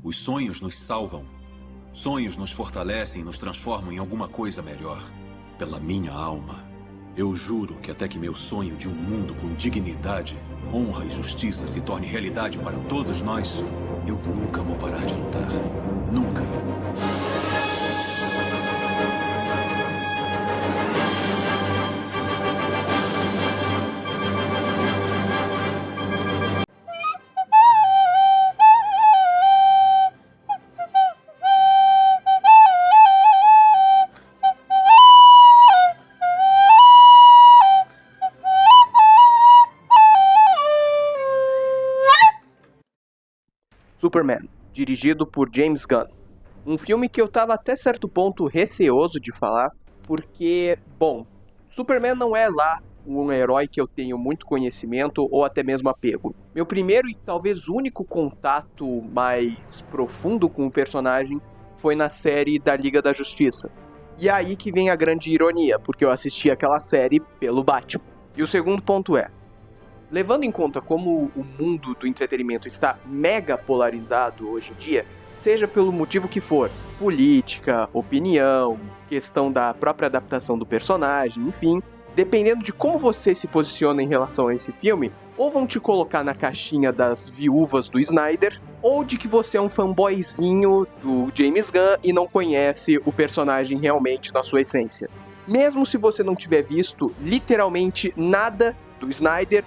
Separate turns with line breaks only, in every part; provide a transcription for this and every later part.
Os sonhos nos salvam. Sonhos nos fortalecem e nos transformam em alguma coisa melhor. Pela minha alma. Eu juro que até que meu sonho de um mundo com dignidade, honra e justiça se torne realidade para todos nós, eu nunca vou parar de lutar. Nunca.
Superman, dirigido por James Gunn. Um filme que eu tava até certo ponto receoso de falar, porque, bom, Superman não é lá um herói que eu tenho muito conhecimento ou até mesmo apego. Meu primeiro e talvez único contato mais profundo com o personagem foi na série da Liga da Justiça. E aí que vem a grande ironia, porque eu assisti aquela série pelo Batman. E o segundo ponto é, levando em conta como o mundo do entretenimento está mega polarizado hoje em dia, seja pelo motivo que for, política, opinião, questão da própria adaptação do personagem, enfim, dependendo de como você se posiciona em relação a esse filme, ou vão te colocar na caixinha das viúvas do Snyder, ou de que você é um fanboyzinho do James Gunn e não conhece o personagem realmente na sua essência. Mesmo se você não tiver visto literalmente nada do Snyder,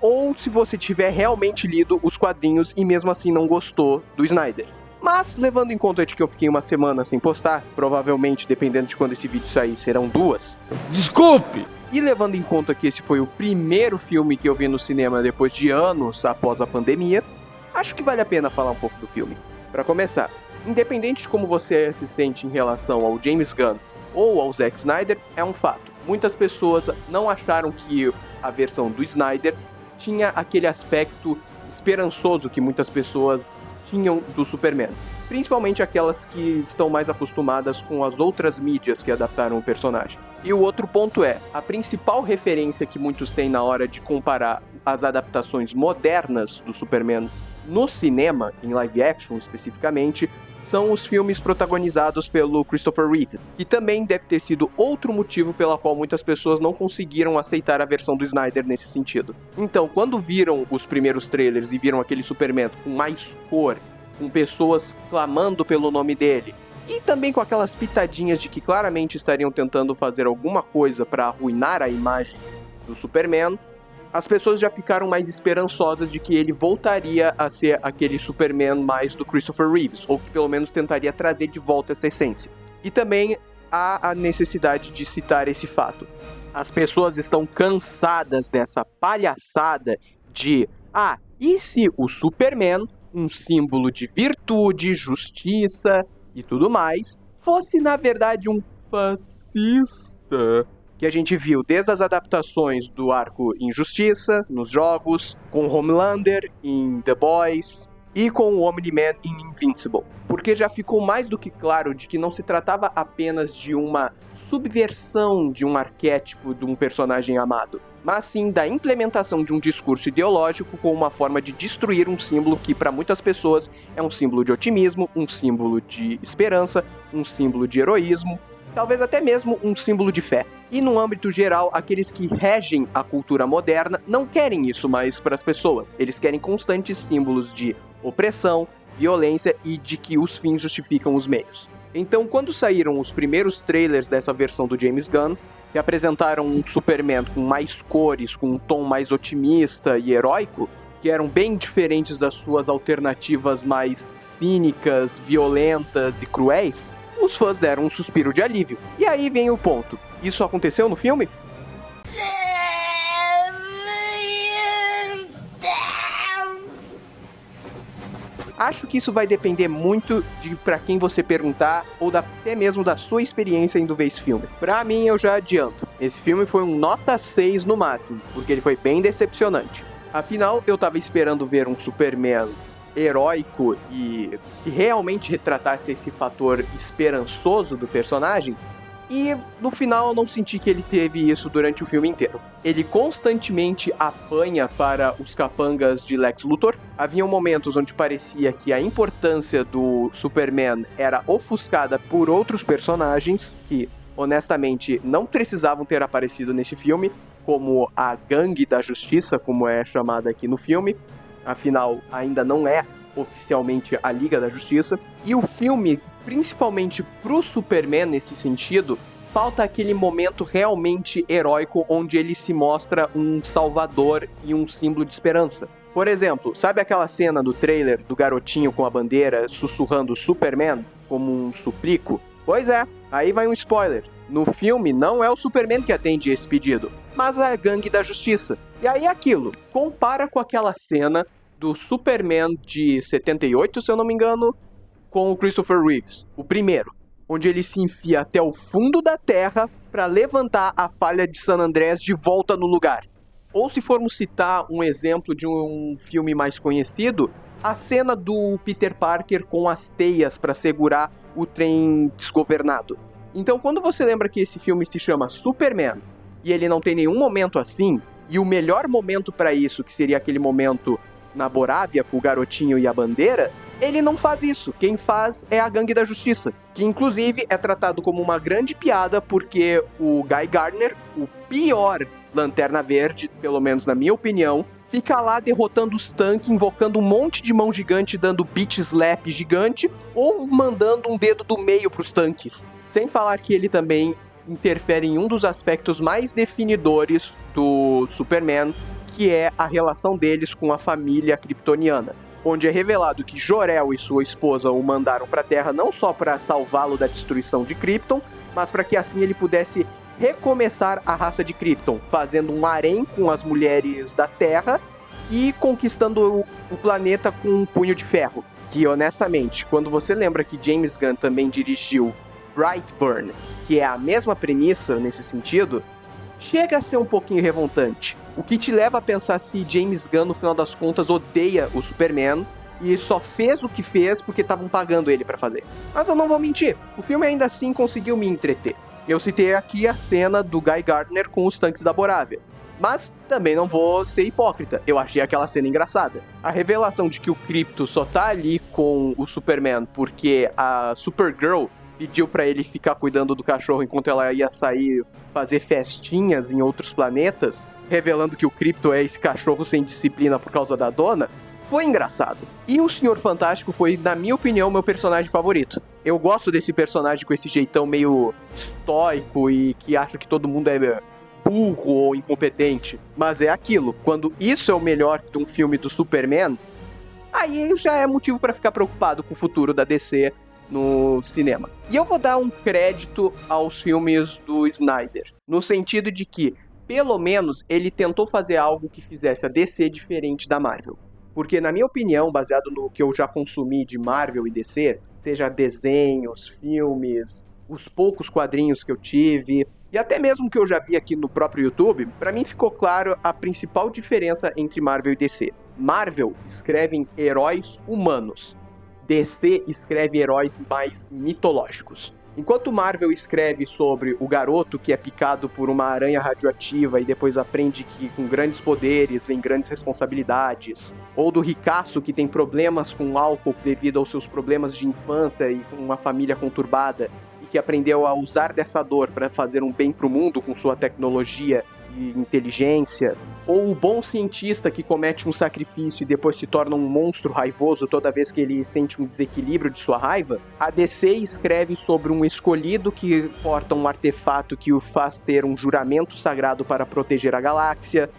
ou se você tiver realmente lido os quadrinhos e mesmo assim não gostou do Snyder. Mas, levando em conta de que eu fiquei uma semana sem postar, provavelmente, dependendo de quando esse vídeo sair, serão 2.
Desculpe!
E levando em conta que esse foi o primeiro filme que eu vi no cinema depois de anos após a pandemia, acho que vale a pena falar um pouco do filme. Para começar, independente de como você se sente em relação ao James Gunn ou ao Zack Snyder, é um fato. Muitas pessoas não acharam que a versão do Snyder tinha aquele aspecto esperançoso que muitas pessoas tinham do Superman. Principalmente aquelas que estão mais acostumadas com as outras mídias que adaptaram o personagem. E o outro ponto é, a principal referência que muitos têm na hora de comparar as adaptações modernas do Superman no cinema, em live action especificamente, são os filmes protagonizados pelo Christopher Reeve, que também deve ter sido outro motivo pela qual muitas pessoas não conseguiram aceitar a versão do Snyder nesse sentido. Então, quando viram os primeiros trailers e viram aquele Superman com mais cor, com pessoas clamando pelo nome dele, e também com aquelas pitadinhas de que claramente estariam tentando fazer alguma coisa para arruinar a imagem do Superman, as pessoas já ficaram mais esperançosas de que ele voltaria a ser aquele Superman mais do Christopher Reeves, ou que pelo menos tentaria trazer de volta essa essência. E também há a necessidade de citar esse fato. As pessoas estão cansadas dessa palhaçada de e se o Superman, um símbolo de virtude, justiça e tudo mais, fosse na verdade um fascista? Que a gente viu desde as adaptações do arco Injustiça, nos jogos, com Homelander em The Boys e com o Omni-Man em Invincible. Porque já ficou mais do que claro de que não se tratava apenas de uma subversão de um arquétipo de um personagem amado, mas sim da implementação de um discurso ideológico com uma forma de destruir um símbolo que para muitas pessoas é um símbolo de otimismo, um símbolo de esperança, um símbolo de heroísmo, talvez até mesmo um símbolo de fé. E no âmbito geral, aqueles que regem a cultura moderna não querem isso mais para as pessoas. Eles querem constantes símbolos de opressão, violência e de que os fins justificam os meios. Então, quando saíram os primeiros trailers dessa versão do James Gunn, que apresentaram um Superman com mais cores, com um tom mais otimista e heróico, que eram bem diferentes das suas alternativas mais cínicas, violentas e cruéis, os fãs deram um suspiro de alívio. E aí vem o ponto. Isso aconteceu no filme? Acho que isso vai depender muito de pra quem você perguntar ou até mesmo da sua experiência indo ver esse filme. Pra mim, eu já adianto. Esse filme foi um nota 6 no máximo, porque ele foi bem decepcionante. Afinal, eu tava esperando ver um Superman heróico e que realmente retratasse esse fator esperançoso do personagem, E no final eu não senti que ele teve isso durante o filme inteiro. Ele constantemente apanha para os capangas de Lex Luthor. Havia momentos onde parecia que a importância do Superman era ofuscada por outros personagens que, honestamente, não precisavam ter aparecido nesse filme, como a Gangue da Justiça, como é chamada aqui no filme. Afinal, ainda não é oficialmente a Liga da Justiça. E o filme, principalmente pro Superman nesse sentido, falta aquele momento realmente heróico onde ele se mostra um salvador e um símbolo de esperança. Por exemplo, sabe aquela cena do trailer do garotinho com a bandeira sussurrando Superman como um suplico? Pois é, aí vai um spoiler. No filme, não é o Superman que atende esse pedido, mas a Gangue da Justiça. E aí aquilo, compara com aquela cena do Superman de 78, se eu não me engano, com o Christopher Reeves, o primeiro, onde ele se enfia até o fundo da Terra para levantar a falha de San Andreas de volta no lugar. Ou se formos citar um exemplo de um filme mais conhecido, a cena do Peter Parker com as teias para segurar o trem desgovernado. Então, quando você lembra que esse filme se chama Superman, e ele não tem nenhum momento assim, e o melhor momento para isso, que seria aquele momento na Borávia com o garotinho e a bandeira, ele não faz isso. Quem faz é a Gangue da Justiça, que inclusive é tratado como uma grande piada porque o Guy Gardner, o pior Lanterna Verde, pelo menos na minha opinião, fica lá derrotando os tanques, invocando um monte de mão gigante, dando beat slap gigante, ou mandando um dedo do meio pros tanques. Sem falar que ele também interfere em um dos aspectos mais definidores do Superman, que é a relação deles com a família kryptoniana, onde é revelado que Jor-El e sua esposa o mandaram para a Terra não só para salvá-lo da destruição de Krypton, mas para que assim ele pudesse recomeçar a raça de Krypton, fazendo um harém com as mulheres da Terra e conquistando o planeta com um punho de ferro. Que, honestamente, quando você lembra que James Gunn também dirigiu Brightburn, que é a mesma premissa nesse sentido, chega a ser um pouquinho revoltante. O que te leva a pensar se James Gunn, no final das contas, odeia o Superman e só fez o que fez porque estavam pagando ele pra fazer. Mas eu não vou mentir, o filme ainda assim conseguiu me entreter. Eu citei aqui a cena do Guy Gardner com os tanques da Borávia. Mas também não vou ser hipócrita, eu achei aquela cena engraçada. A revelação de que o Krypto só tá ali com o Superman porque a Supergirl pediu pra ele ficar cuidando do cachorro enquanto ela ia sair fazer festinhas em outros planetas, revelando que o Krypto é esse cachorro sem disciplina por causa da dona, foi engraçado. E o Senhor Fantástico foi, na minha opinião, meu personagem favorito. Eu gosto desse personagem com esse jeitão meio estoico e que acha que todo mundo é burro ou incompetente. Mas é aquilo, quando isso é o melhor de um filme do Superman, aí já é motivo pra ficar preocupado com o futuro da DC no cinema. E eu vou dar um crédito aos filmes do Snyder, no sentido de que, pelo menos, ele tentou fazer algo que fizesse a DC diferente da Marvel. Porque, na minha opinião, baseado no que eu já consumi de Marvel e DC, seja desenhos, filmes, os poucos quadrinhos que eu tive, e até mesmo que eu já vi aqui no próprio YouTube, pra mim ficou claro a principal diferença entre Marvel e DC. Marvel escreve em heróis humanos. DC escreve heróis mais mitológicos. Enquanto Marvel escreve sobre o garoto que é picado por uma aranha radioativa e depois aprende que com grandes poderes vem grandes responsabilidades, ou do ricaço que tem problemas com álcool devido aos seus problemas de infância e com uma família conturbada, e que aprendeu a usar dessa dor para fazer um bem pro mundo com sua tecnologia e inteligência, ou o bom cientista que comete um sacrifício e depois se torna um monstro raivoso toda vez que ele sente um desequilíbrio de sua raiva, a DC escreve sobre um escolhido que porta um artefato que o faz ter um juramento sagrado para proteger a galáxia,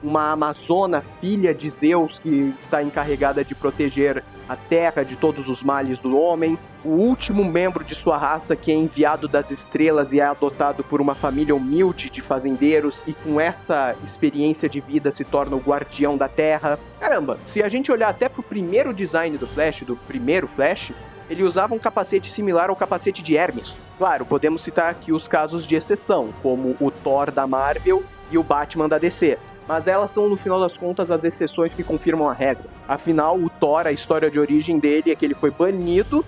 uma amazona, filha de Zeus, que está encarregada de proteger a Terra de todos os males do homem, o último membro de sua raça que é enviado das estrelas e é adotado por uma família humilde de fazendeiros e com essa experiência de vida se torna o guardião da Terra. Caramba, se a gente olhar até pro primeiro design do Flash, do primeiro Flash, ele usava um capacete similar ao capacete de Hermes. Claro, podemos citar aqui os casos de exceção, como o Thor da Marvel e o Batman da DC. Mas elas são, no final das contas, as exceções que confirmam a regra. Afinal, o Thor, a história de origem dele é que ele foi banido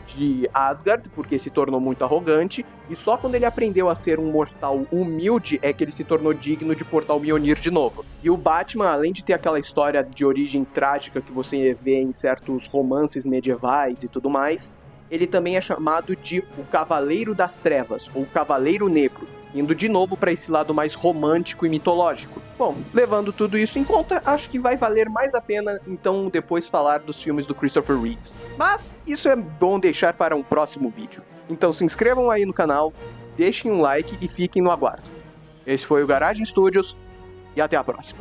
de Asgard, porque se tornou muito arrogante, e só quando ele aprendeu a ser um mortal humilde é que ele se tornou digno de portar o Mjolnir de novo. E o Batman, além de ter aquela história de origem trágica que você vê em certos romances medievais e tudo mais, ele também é chamado de o Cavaleiro das Trevas, ou Cavaleiro Negro, indo de novo para esse lado mais romântico e mitológico. Bom, levando tudo isso em conta, acho que vai valer mais a pena, então, depois falar dos filmes do Christopher Reeves. Mas isso é bom deixar para um próximo vídeo. Então se inscrevam aí no canal, deixem um like e fiquem no aguardo. Esse foi o Garage Studios, e até a próxima.